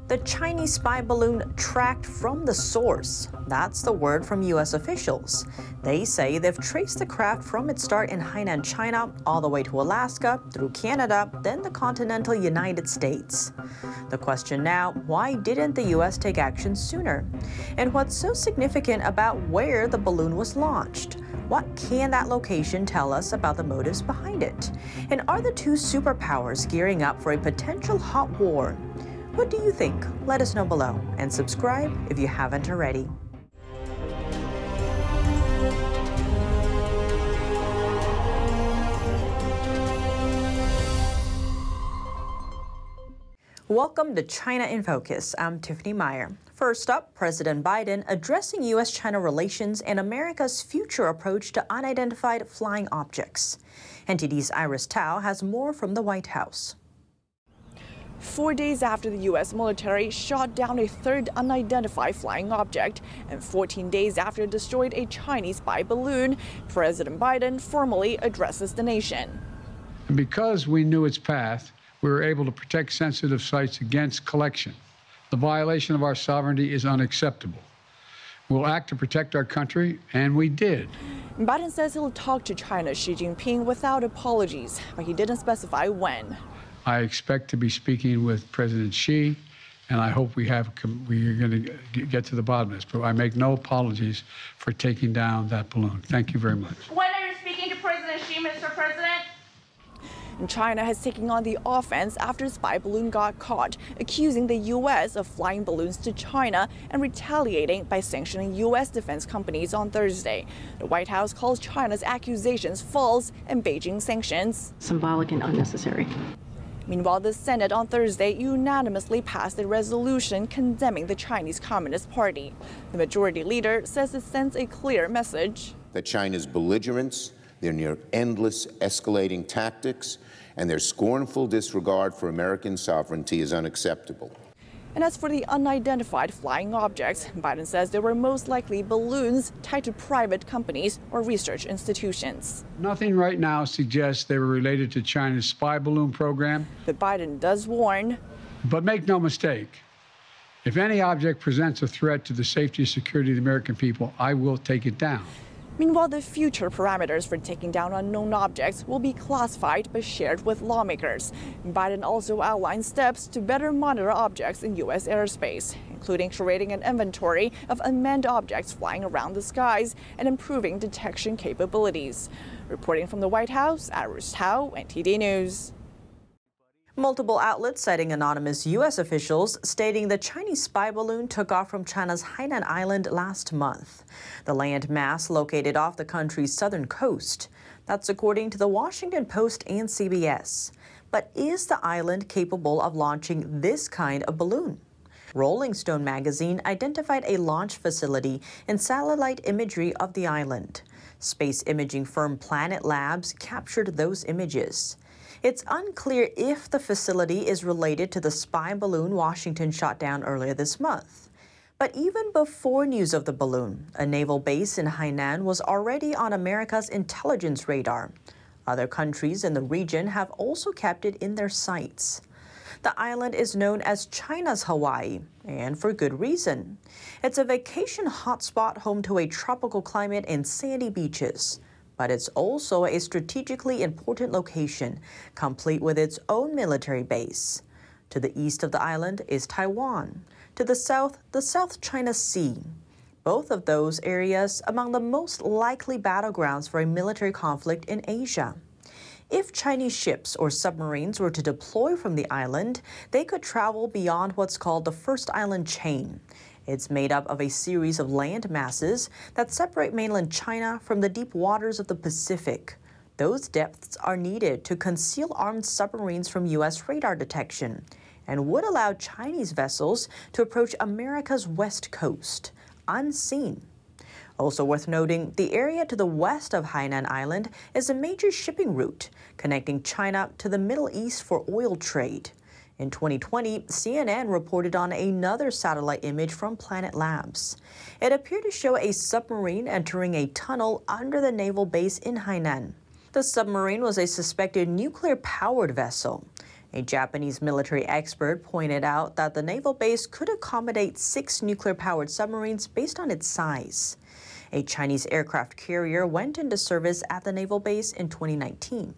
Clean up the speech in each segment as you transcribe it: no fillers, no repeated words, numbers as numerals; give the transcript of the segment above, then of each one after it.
The Chinese spy balloon tracked from the source. That's the word from U.S. officials. They say they've traced the craft from its start in Hainan, China, all the way to Alaska, through Canada, then the continental United States. The question now, why didn't the U.S. take action sooner? And what's so significant about where the balloon was launched? What can that location tell us about the motives behind it? And are the two superpowers gearing up for a potential hot war? What do you think? Let us know below and subscribe if you haven't already. Welcome to China in Focus. I'm Tiffany Meyer. First up, President Biden addressing U.S.-China relations and America's future approach to unidentified flying objects. NTD's Iris Tao has more from the White House. 4 days after the U.S. military shot down a third unidentified flying object, and 14 days after it destroyed a Chinese spy balloon, President Biden formally addresses the nation. And because we knew its path, we were able to protect sensitive sites against collection. The violation of our sovereignty is unacceptable. We'll act to protect our country, and we did. Biden says he'll talk to China's Xi Jinping without apologies, but he didn't specify when. I expect to be speaking with President Xi, and I hope we are going to get to the bottom of this. But I make no apologies for taking down that balloon. Thank you very much. When are you speaking to President Xi, Mr. President? And China has taken on the offense after a spy balloon got caught, accusing the U.S. of flying balloons to China and retaliating by sanctioning U.S. defense companies on Thursday. The White House calls China's accusations false and Beijing's sanctions symbolic and unnecessary. Meanwhile, the Senate on Thursday unanimously passed a resolution condemning the Chinese Communist Party. The majority leader says it sends a clear message that China's belligerence, their near endless escalating tactics, and their scornful disregard for American sovereignty is unacceptable. And as for the unidentified flying objects, Biden says they were most likely balloons tied to private companies or research institutions. Nothing right now suggests they were related to China's spy balloon program. But Biden does warn. But make no mistake, if any object presents a threat to the safety and security of the American people, I will take it down. Meanwhile, the future parameters for taking down unknown objects will be classified but shared with lawmakers. Biden also outlined steps to better monitor objects in U.S. airspace, including creating an inventory of unmanned objects flying around the skies and improving detection capabilities. Reporting from the White House, Iris Tao, NTD News. Multiple outlets citing anonymous U.S. officials stating the Chinese spy balloon took off from China's Hainan island last month, the land mass located off the country's southern coast. That's according to the Washington Post and CBS. But is the island capable of launching this kind of balloon? Rolling Stone magazine identified a launch facility and satellite imagery of the island. Space imaging firm Planet Labs captured those images. It's unclear if the facility is related to the spy balloon Washington shot down earlier this month. But even before news of the balloon, a naval base in Hainan was already on America's intelligence radar. Other countries in the region have also kept it in their sights. The island is known as China's Hawaii, and for good reason. It's a vacation hotspot home to a tropical climate and sandy beaches. But it's also a strategically important location, complete with its own military base. To the east of the island is Taiwan. To the South China Sea. Both of those areas among the most likely battlegrounds for a military conflict in Asia. If Chinese ships or submarines were to deploy from the island, they could travel beyond what's called the First Island Chain. It's made up of a series of land masses that separate mainland China from the deep waters of the Pacific. Those depths are needed to conceal armed submarines from U.S. radar detection and would allow Chinese vessels to approach America's west coast, unseen. Also worth noting, the area to the west of Hainan Island is a major shipping route connecting China to the Middle East for oil trade. In 2020, CNN reported on another satellite image from Planet Labs. It appeared to show a submarine entering a tunnel under the naval base in Hainan. The submarine was a suspected nuclear-powered vessel. A Japanese military expert pointed out that the naval base could accommodate 6 nuclear-powered submarines based on its size. A Chinese aircraft carrier went into service at the naval base in 2019.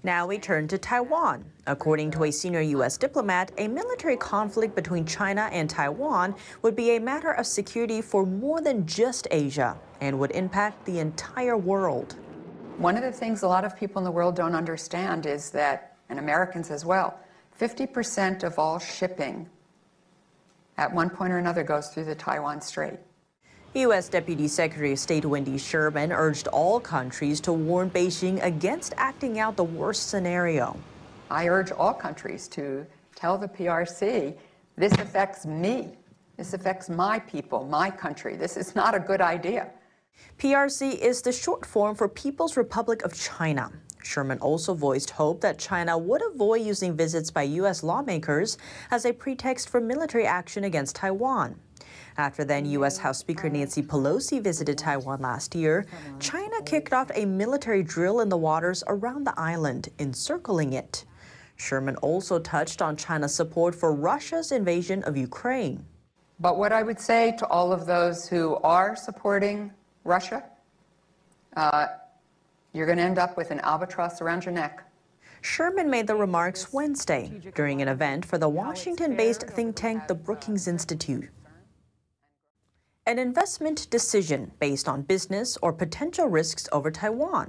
Now we turn to Taiwan. According to a senior U.S. diplomat, a military conflict between China and Taiwan would be a matter of security for more than just Asia and would impact the entire world. One of the things a lot of people in the world don't understand is that, and Americans as well, 50% of all shipping at one point or another goes through the Taiwan Strait. U.S. Deputy Secretary of State Wendy Sherman urged all countries to warn Beijing against acting out the worst scenario. I urge all countries to tell the PRC, this affects me. This affects my people, my country. This is not a good idea. PRC is the short form for People's Republic of China. Sherman also voiced hope that China would avoid using visits by U.S. lawmakers as a pretext for military action against Taiwan. After then U.S. House Speaker Nancy Pelosi visited Taiwan last year, China kicked off a military drill in the waters around the island, encircling it. Sherman also touched on China's support for Russia's invasion of Ukraine. But what I would say to all of those who are supporting Russia, you're going to end up with an albatross around your neck. Sherman made the remarks Wednesday during an event for the Washington-based think tank, the Brookings Institute. An investment decision based on business or potential risks over Taiwan.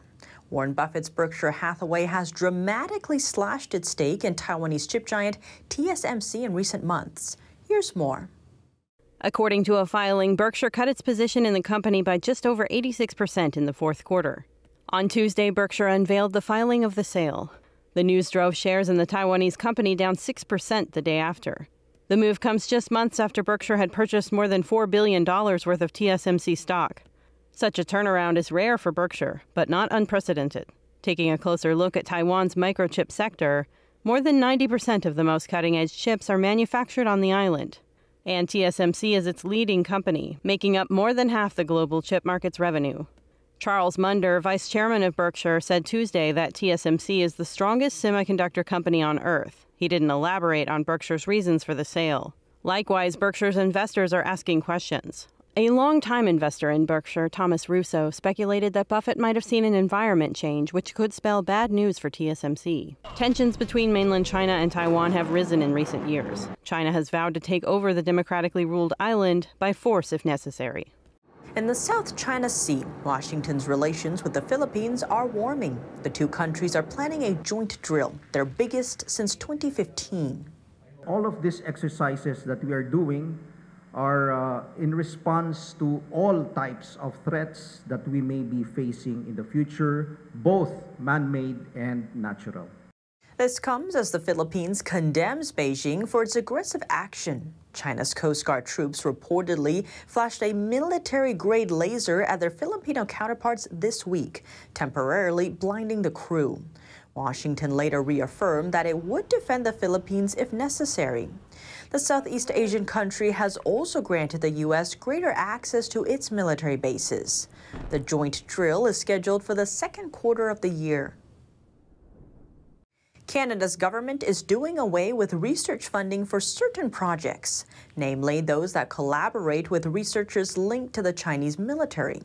Warren Buffett's Berkshire Hathaway has dramatically slashed its stake in Taiwanese chip giant Tsmc in recent months. Here's more. According to a filing, Berkshire cut its position in the company by just over 86% in the fourth quarter. On Tuesday, Berkshire unveiled the filing of the sale. The news drove shares in the Taiwanese company down 6% the day after. The move comes just months after Berkshire had purchased more than $4 billion worth of TSMC stock. Such a turnaround is rare for Berkshire, but not unprecedented. Taking a closer look at Taiwan's microchip sector, more than 90% of the most cutting-edge chips are manufactured on the island. And TSMC is its leading company, making up more than half the global chip market's revenue. Charles Munder, vice chairman of Berkshire, said Tuesday that TSMC is the strongest semiconductor company on Earth. He didn't elaborate on Berkshire's reasons for the sale. Likewise, Berkshire's investors are asking questions. A longtime investor in Berkshire, Thomas Russo, speculated that Buffett might have seen an environment change which could spell bad news for TSMC. Tensions between mainland China and Taiwan have risen in recent years. China has vowed to take over the democratically ruled island by force if necessary. In the South China Sea, Washington's relations with the Philippines are warming. The two countries are planning a joint drill, their biggest since 2015. All of these exercises that we are doing are in response to all types of threats that we may be facing in the future, both man-made and natural. This comes as the Philippines condemns Beijing for its aggressive action. China's Coast Guard troops reportedly flashed a military-grade laser at their Filipino counterparts this week, temporarily blinding the crew. Washington later reaffirmed that it would defend the Philippines if necessary. The Southeast Asian country has also granted the U.S. greater access to its military bases. The joint drill is scheduled for the second quarter of the year. Canada's government is doing away with research funding for certain projects, namely those that collaborate with researchers linked to the Chinese military.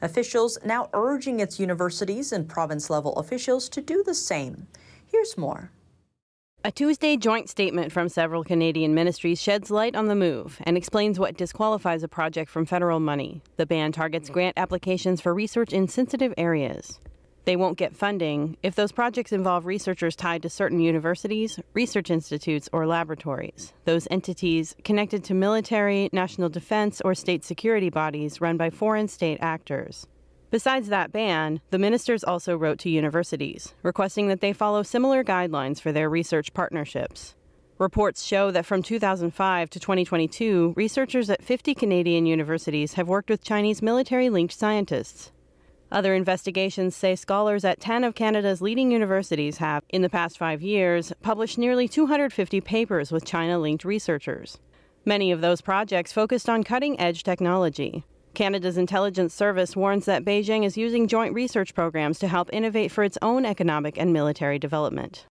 Officials now urging its universities and province-level officials to do the same. Here's more. A Tuesday joint statement from several Canadian ministries sheds light on the move and explains what disqualifies a project from federal money. The ban targets grant applications for research in sensitive areas. They won't get funding if those projects involve researchers tied to certain universities, research institutes, or laboratories. Those entities connected to military, national defense, or state security bodies run by foreign state actors. Besides that ban, the ministers also wrote to universities, requesting that they follow similar guidelines for their research partnerships. Reports show that from 2005 to 2022, researchers at 50 Canadian universities have worked with Chinese military-linked scientists. Other investigations say scholars at 10 of Canada's leading universities have, in the past 5 years, published nearly 250 papers with China-linked researchers. Many of those projects focused on cutting-edge technology. Canada's intelligence service warns that Beijing is using joint research programs to help innovate for its own economic and military development.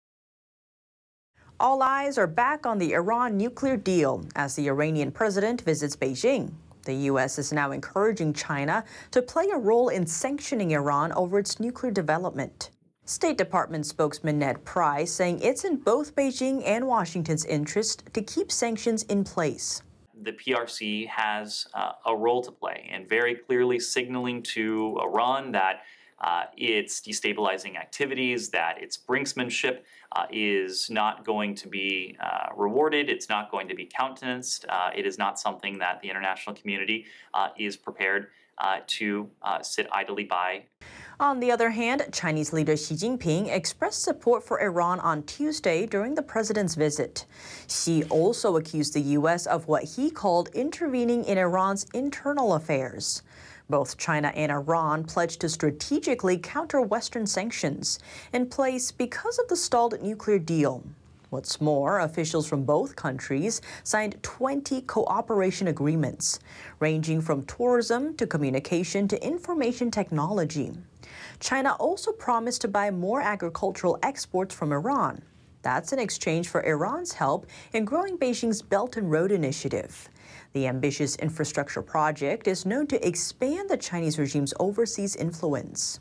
All eyes are back on the Iran nuclear deal as the Iranian president visits Beijing. The U.S. is now encouraging China to play a role in sanctioning Iran over its nuclear development. State Department spokesman Ned Price saying it's in both Beijing and Washington's interest to keep sanctions in place. The PRC has a role to play in very clearly signaling to Iran that its destabilizing activities, that its brinksmanship is not going to be rewarded, it's not going to be countenanced, it is not something that the international community is prepared to sit idly by. On the other hand, Chinese leader Xi Jinping expressed support for Iran on Tuesday during the president's visit. Xi also accused the U.S. of what he called intervening in Iran's internal affairs. Both China and Iran pledged to strategically counter Western sanctions in place because of the stalled nuclear deal. What's more, officials from both countries signed 20 cooperation agreements, ranging from tourism to communication to information technology. China also promised to buy more agricultural exports from Iran. That's in exchange for Iran's help in growing Beijing's Belt and Road Initiative. The ambitious infrastructure project is known to expand the Chinese regime's overseas influence.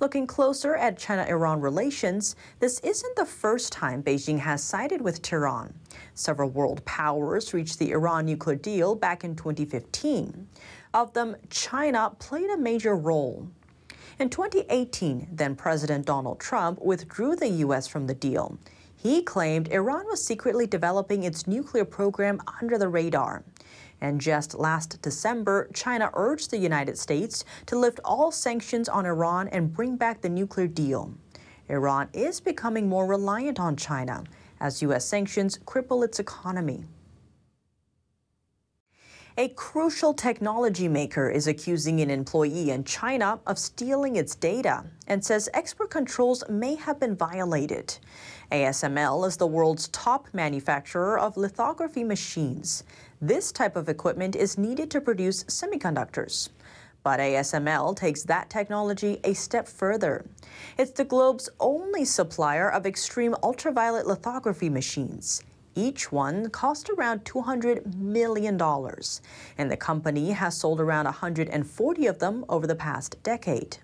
Looking closer at China-Iran relations, this isn't the first time Beijing has sided with Tehran. Several world powers reached the Iran nuclear deal back in 2015. Of them, China played a major role. In 2018, then-President Donald Trump withdrew the U.S. from the deal. He claimed Iran was secretly developing its nuclear program under the radar. And just last December, China urged the United States to lift all sanctions on Iran and bring back the nuclear deal. Iran is becoming more reliant on China as U.S. sanctions cripple its economy. A crucial technology maker is accusing an employee in China of stealing its data and says export controls may have been violated. ASML is the world's top manufacturer of lithography machines. This type of equipment is needed to produce semiconductors. But ASML takes that technology a step further. It's the globe's only supplier of extreme ultraviolet lithography machines. Each one cost around $200 million, and the company has sold around 140 of them over the past decade.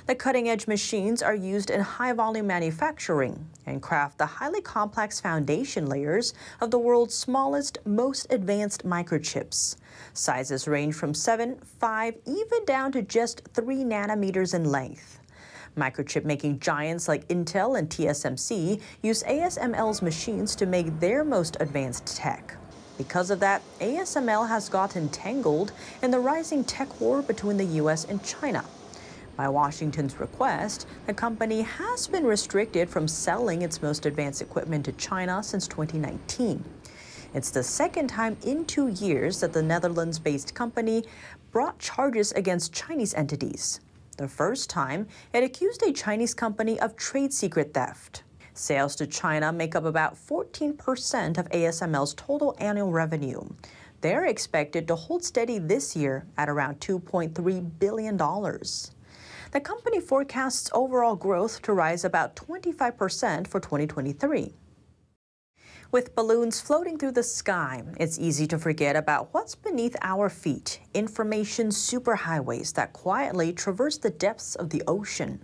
The cutting-edge machines are used in high-volume manufacturing and craft the highly complex foundation layers of the world's smallest, most advanced microchips. Sizes range from 7, 5, even down to just 3 nanometers in length. Microchip-making giants like Intel and TSMC use ASML's machines to make their most advanced tech. Because of that, ASML has gotten tangled in the rising tech war between the U.S. and China. By Washington's request, the company has been restricted from selling its most advanced equipment to China since 2019. It's the second time in 2 years that the Netherlands-based company brought charges against Chinese entities. The first time, it accused a Chinese company of trade secret theft. Sales to China make up about 14% of ASML's total annual revenue. They're expected to hold steady this year at around $2.3 billion. The company forecasts overall growth to rise about 25% for 2023. With balloons floating through the sky, it's easy to forget about what's beneath our feet, information superhighways that quietly traverse the depths of the ocean.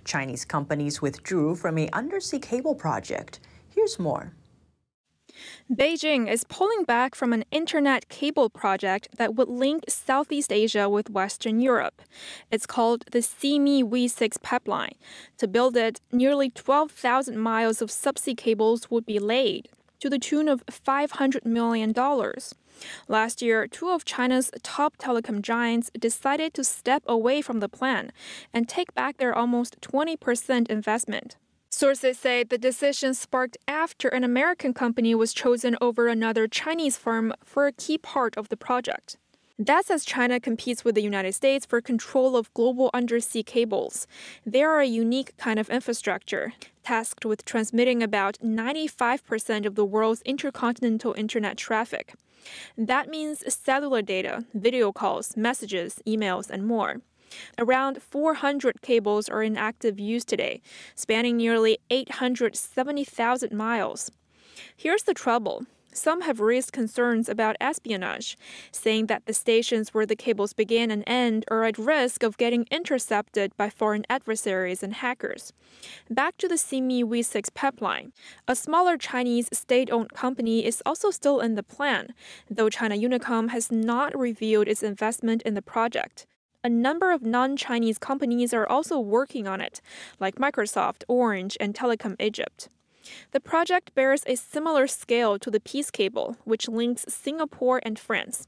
Chinese companies withdrew from an undersea cable project. Here's more. Beijing is pulling back from an internet cable project that would link Southeast Asia with Western Europe. It's called the Tsmc V6 pipeline. To build it, nearly 12,000 miles of subsea cables would be laid, to the tune of $500 million. Last year, 2 of China's top telecom giants decided to step away from the plan and take back their almost 20% investment. Sources say the decision sparked after an American company was chosen over another Chinese firm for a key part of the project. That's as China competes with the United States for control of global undersea cables. They are a unique kind of infrastructure, tasked with transmitting about 95% of the world's intercontinental internet traffic. That means cellular data, video calls, messages, emails, and more. Around 400 cables are in active use today, spanning nearly 870,000 miles. Here's the trouble. Some have raised concerns about espionage, saying that the stations where the cables begin and end are at risk of getting intercepted by foreign adversaries and hackers. Back to the Tsmc V6 pipeline. A smaller Chinese state-owned company is also still in the plan, though China Unicom has not revealed its investment in the project. A number of non-Chinese companies are also working on it, like Microsoft, Orange, and Telecom Egypt. The project bears a similar scale to the Peace Cable, which links Singapore and France.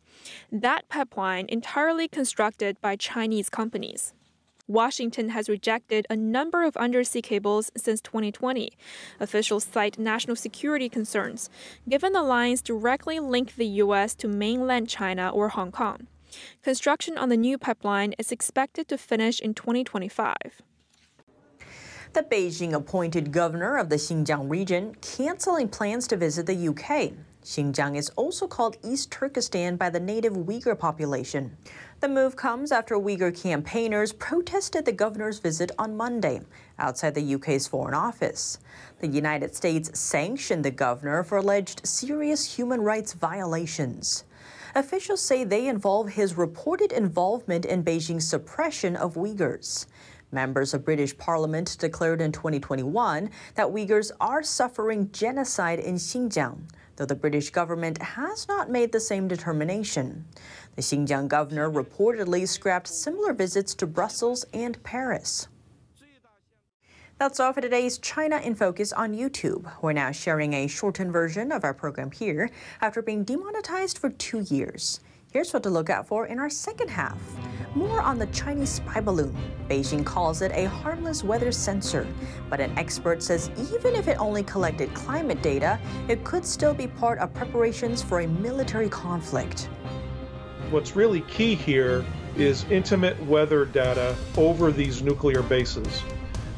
That pipeline entirely constructed by Chinese companies. Washington has rejected a number of undersea cables since 2020. Officials cite national security concerns, given the lines directly link the U.S. to mainland China or Hong Kong. Construction on the new pipeline is expected to finish in 2025. The Beijing-appointed governor of the Xinjiang region canceling plans to visit the UK. Xinjiang is also called East Turkestan by the native Uyghur population. The move comes after Uyghur campaigners protested the governor's visit on Monday outside the UK's Foreign Office. The United States sanctioned the governor for alleged serious human rights violations. Officials say they involve his reported involvement in Beijing's suppression of Uyghurs. Members of British Parliament declared in 2021 that Uyghurs are suffering genocide in Xinjiang, though the British government has not made the same determination. The Xinjiang governor reportedly scrapped similar visits to Brussels and Paris. That's all for today's China in Focus on YouTube. We're now sharing a shortened version of our program here after being demonetized for 2 years. Here's what to look out for in our second half. More on the Chinese spy balloon. Beijing calls it a harmless weather sensor, but an expert says even if it only collected climate data, it could still be part of preparations for a military conflict. What's really key here is intimate weather data over these nuclear bases.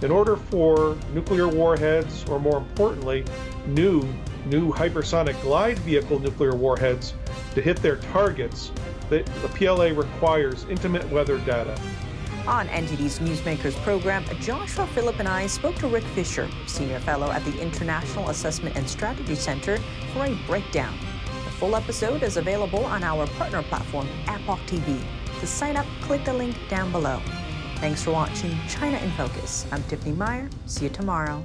In order for nuclear warheads, or more importantly, new hypersonic glide vehicle nuclear warheads to hit their targets, the PLA requires intimate weather data. On NTD's Newsmakers program, Joshua Phillip and I spoke to Rick Fisher, Senior Fellow at the International Assessment and Strategy Center, for a breakdown. The full episode is available on our partner platform, Epoch TV. To sign up, click the link down below. Thanks for watching China in Focus. I'm Tiffany Meyer. See you tomorrow.